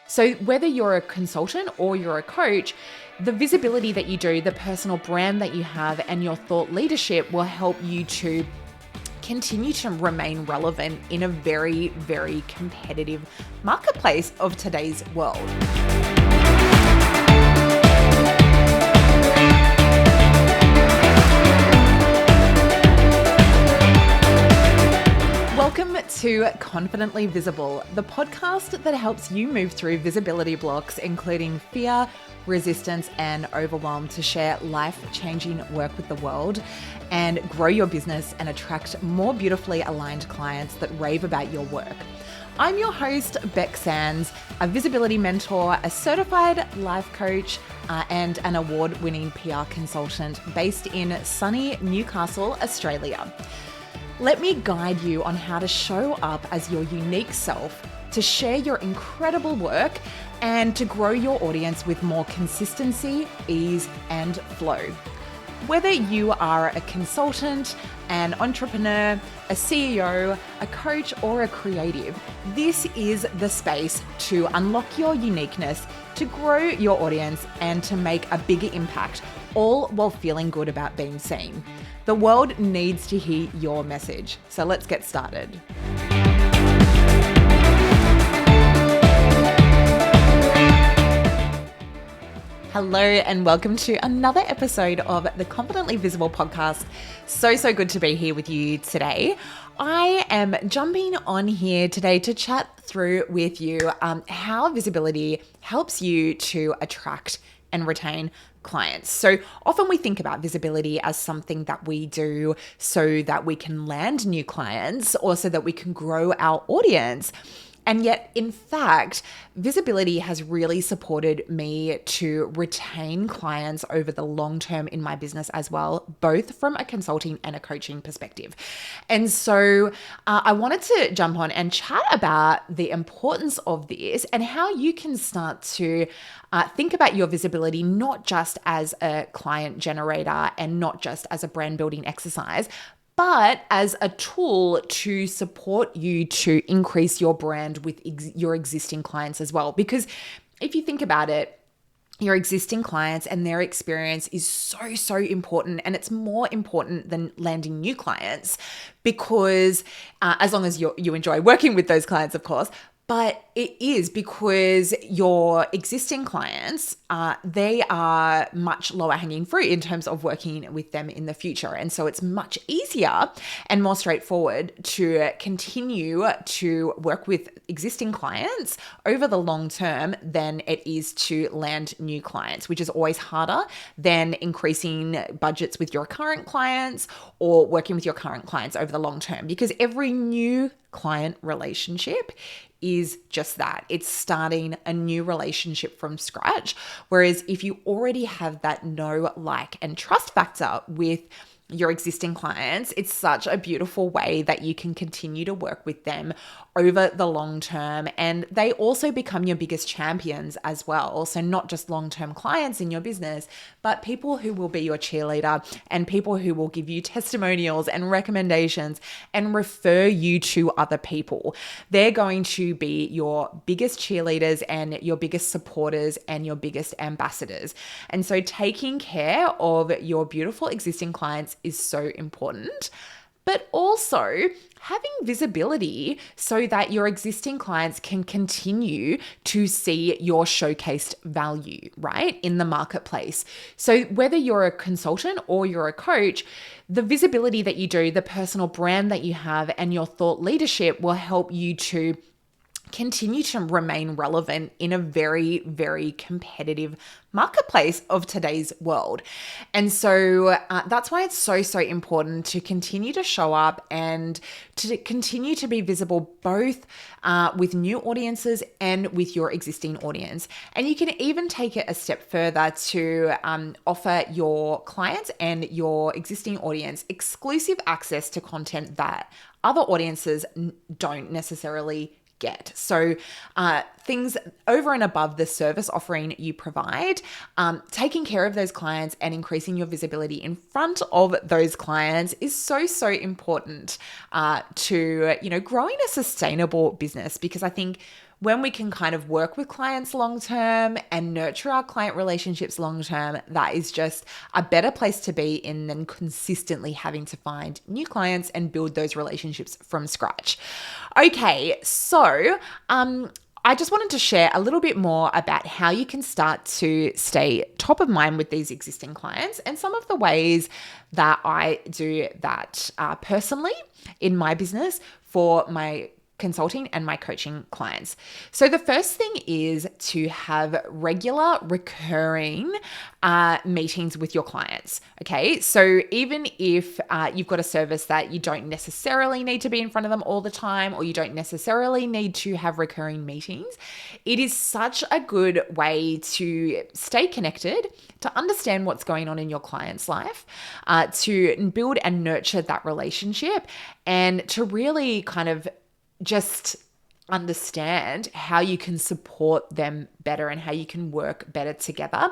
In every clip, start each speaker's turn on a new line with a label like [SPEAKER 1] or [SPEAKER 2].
[SPEAKER 1] So whether you're a consultant or you're a coach, the visibility that you do, the personal brand that you have, and your thought leadership will help you to continue to remain relevant in a very, very competitive marketplace of today's world. Welcome to Confidently Visible, the podcast that helps you move through visibility blocks, including fear, resistance, and overwhelm, to share life-changing work with the world and grow your business and attract more beautifully aligned clients that rave about your work. I'm your host, Bec Sands, a visibility mentor, a certified life coach, and an award-winning PR consultant based in sunny Newcastle, Australia. Let me guide you on how to show up as your unique self, to share your incredible work, and to grow your audience with more consistency, ease, and flow. Whether you are a consultant, an entrepreneur, a CEO, a coach, or a creative, this is the space to unlock your uniqueness, to grow your audience, and to make a bigger impact, all while feeling good about being seen. The world needs to hear your message. So let's get started. Hello and welcome to another episode of the Confidently Visible podcast. So good to be here with you today. I am jumping on here today to chat through with you how visibility helps you to attract and retain clients. So often we think about visibility as something that we do so that we can land new clients or so that we can grow our audience. And yet, in fact, visibility has really supported me to retain clients over the long term in my business as well, both from a consulting and a coaching perspective. And so I wanted to jump on and chat about the importance of this and how you can start to think about your visibility, not just as a client generator and not just as a brand building exercise, but as a tool to support you to increase your brand with your existing clients as well. Because if you think about it, your existing clients and their experience is so important, and it's more important than landing new clients, because as long as you enjoy working with those clients, of course. But it is because your existing clients, they are much lower hanging fruit in terms of working with them in the future. And so it's much easier and more straightforward to continue to work with existing clients over the long term than it is to land new clients, which is always harder than increasing budgets with your current clients or working with your current clients over the long term, because every new client relationship is just that. It's starting a new relationship from scratch. Whereas if you already have that know, like, and trust factor with your existing clients, it's such a beautiful way that you can continue to work with them over the long term. And they also become your biggest champions as well. So not just long-term clients in your business, but people who will be your cheerleader and people who will give you testimonials and recommendations and refer you to other people. They're going to be your biggest cheerleaders and your biggest supporters and your biggest ambassadors. And so taking care of your beautiful existing clients is so important, but also having visibility so that your existing clients can continue to see your showcased value, right, in the marketplace. So whether you're a consultant or you're a coach, the visibility that you do, the personal brand that you have, and your thought leadership will help you to continue to remain relevant in a very, very competitive marketplace of today's world. And so that's why it's so important to continue to show up and to continue to be visible both with new audiences and with your existing audience. And you can even take it a step further to offer your clients and your existing audience exclusive access to content that other audiences don't necessarily get. So things over and above the service offering you provide, taking care of those clients and increasing your visibility in front of those clients is so important to, growing a sustainable business. Because I think when we can kind of work with clients long term and nurture our client relationships long term, that is just a better place to be in than consistently having to find new clients and build those relationships from scratch. Okay, so I just wanted to share a little bit more about how you can start to stay top of mind with these existing clients and some of the ways that I do that personally in my business for my consulting and my coaching clients. So the first thing is to have regular recurring meetings with your clients. Okay. So even if you've got a service that you don't necessarily need to be in front of them all the time, or you don't necessarily need to have recurring meetings, it is such a good way to stay connected, to understand what's going on in your client's life, to build and nurture that relationship, and to really kind of just understand how you can support them better and how you can work better together.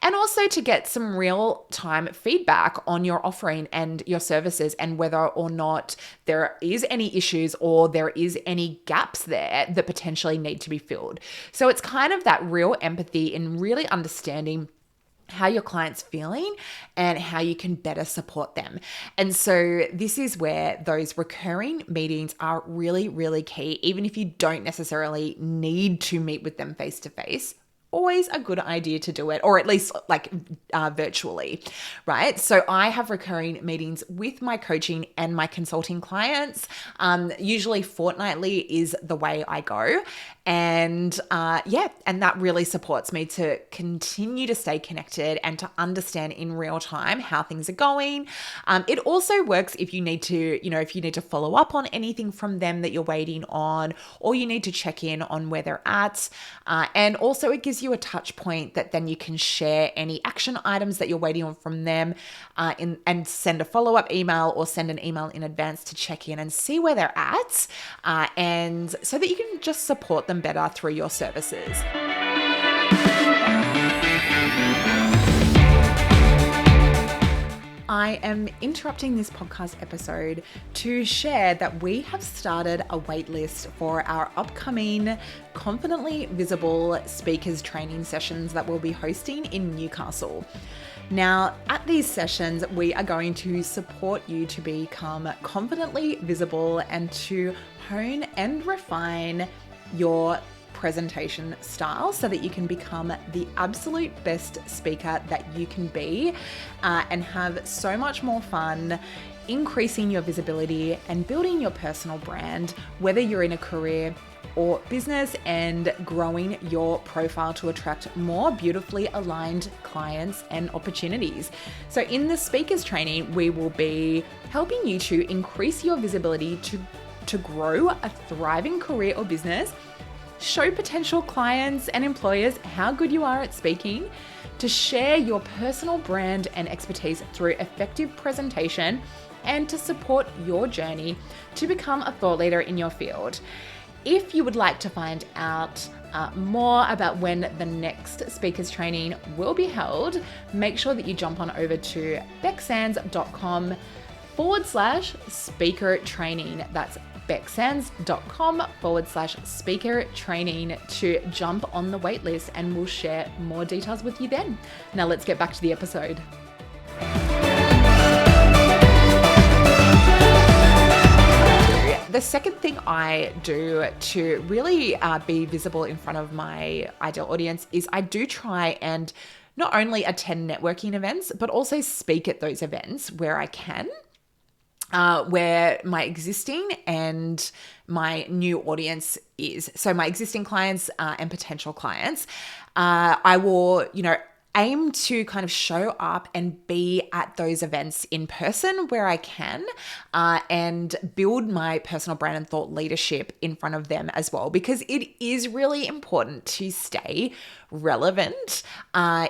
[SPEAKER 1] And also to get some real time feedback on your offering and your services and whether or not there is any issues or there is any gaps there that potentially need to be filled. So it's kind of that real empathy in really understanding how your client's feeling and how you can better support them. And so this is where those recurring meetings are really, really key. Even if you don't necessarily need to meet with them face to face, always a good idea to do it, or at least like virtually, right? So I have recurring meetings with my coaching and my consulting clients. Usually fortnightly is the way I go. And and that really supports me to continue to stay connected and to understand in real time how things are going. It also works if you need to follow up on anything from them that you're waiting on, or you need to check in on where they're at. And also it gives you a touch point that then you can share any action items that you're waiting on from them and send a follow-up email or send an email in advance to check in and see where they're at, and so that you can just support them better through your services. I am interrupting this podcast episode to share that we have started a waitlist for our upcoming Confidently Visible Speakers training sessions that we'll be hosting in Newcastle. Now, at these sessions, we are going to support you to become confidently visible and to hone and refine your presentation style so that you can become the absolute best speaker that you can be, and have so much more fun increasing your visibility and building your personal brand, whether you're in a career or business, and growing your profile to attract more beautifully aligned clients and opportunities. So in the speakers training, we will be helping you to increase your visibility to grow a thriving career or business, show potential clients and employers how good you are at speaking, to share your personal brand and expertise through effective presentation, and to support your journey to become a thought leader in your field. If you would like to find out more about when the next speakers training will be held, make sure that you jump on over to becksands.com/speaker training. That's becksands.com/speaker training to jump on the waitlist, and we'll share more details with you then. Now let's get back to the episode. The second thing I do to really be visible in front of my ideal audience is I do try and not only attend networking events, but also speak at those events where I can, where my existing and my new audience is. So my existing clients and potential clients, I will, aim to kind of show up and be at those events in person where I can, and build my personal brand and thought leadership in front of them as well, because it is really important to stay relevant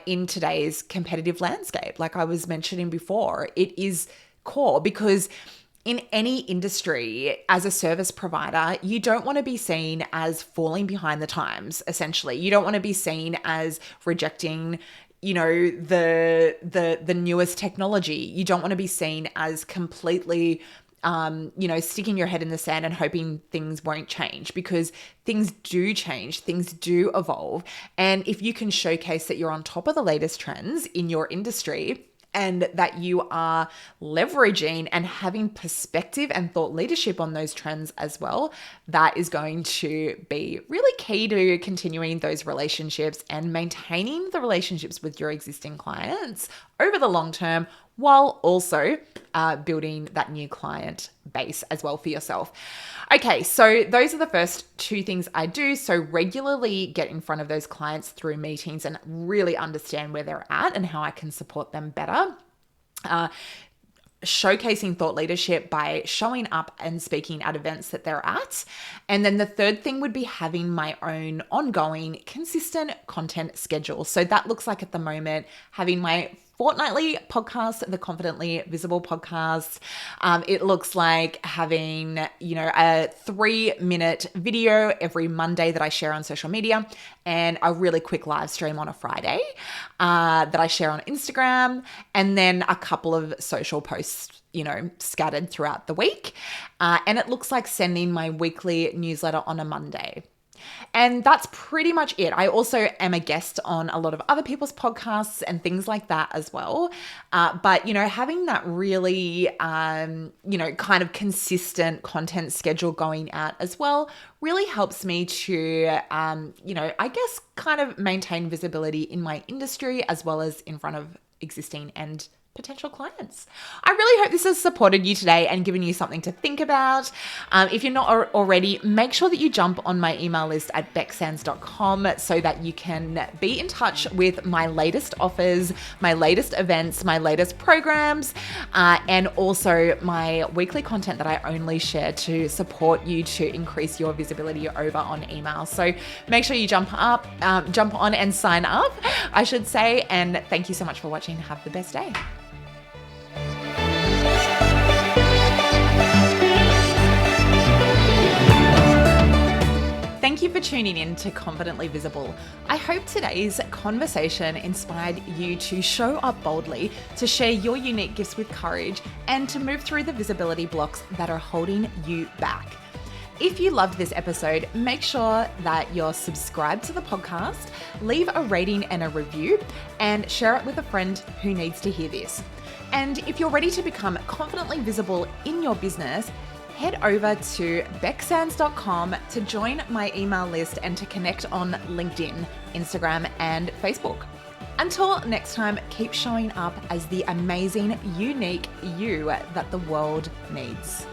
[SPEAKER 1] in today's competitive landscape. Like I was mentioning before, it is core, because in any industry, as a service provider, you don't want to be seen as falling behind the times, essentially. You don't want to be seen as rejecting the newest technology. You don't want to be seen as completely sticking your head in the sand and hoping things won't change, because things do change, things do evolve. And if you can showcase that you're on top of the latest trends in your industry, and that you are leveraging and having perspective and thought leadership on those trends as well, that is going to be really key to continuing those relationships and maintaining the relationships with your existing clients over the long term, while also building that new client base as well for yourself. Okay, so those are the first two things I do. So regularly get in front of those clients through meetings and really understand where they're at and how I can support them better. Showcasing thought leadership by showing up and speaking at events that they're at. And then the third thing would be having my own ongoing, consistent content schedule. So that looks like at the moment having my fortnightly podcast, the Confidently Visible podcast. It looks like having, a 3-minute video every Monday that I share on social media, and a really quick live stream on a Friday that I share on Instagram, and then a couple of social posts, scattered throughout the week. And it looks like sending my weekly newsletter on a Monday. And that's pretty much it. I also am a guest on a lot of other people's podcasts and things like that as well. But having that really, kind of consistent content schedule going out as well really helps me to, I guess kind of maintain visibility in my industry as well as in front of existing and potential clients. I really hope this has supported you today and given you something to think about. If you're not already, make sure that you jump on my email list at becksands.com so that you can be in touch with my latest offers, my latest events, my latest programs, and also my weekly content that I only share to support you to increase your visibility over on email. So make sure you jump on and sign up, I should say. And thank you so much for watching. Have the best day. Thank you for tuning in to Confidently Visible. I hope today's conversation inspired you to show up boldly, to share your unique gifts with courage, and to move through the visibility blocks that are holding you back. If you loved this episode, make sure that you're subscribed to the podcast, leave a rating and a review, and share it with a friend who needs to hear this. And if you're ready to become confidently visible in your business, head over to becksands.com to join my email list and to connect on LinkedIn, Instagram, and Facebook. Until next time, keep showing up as the amazing, unique you that the world needs.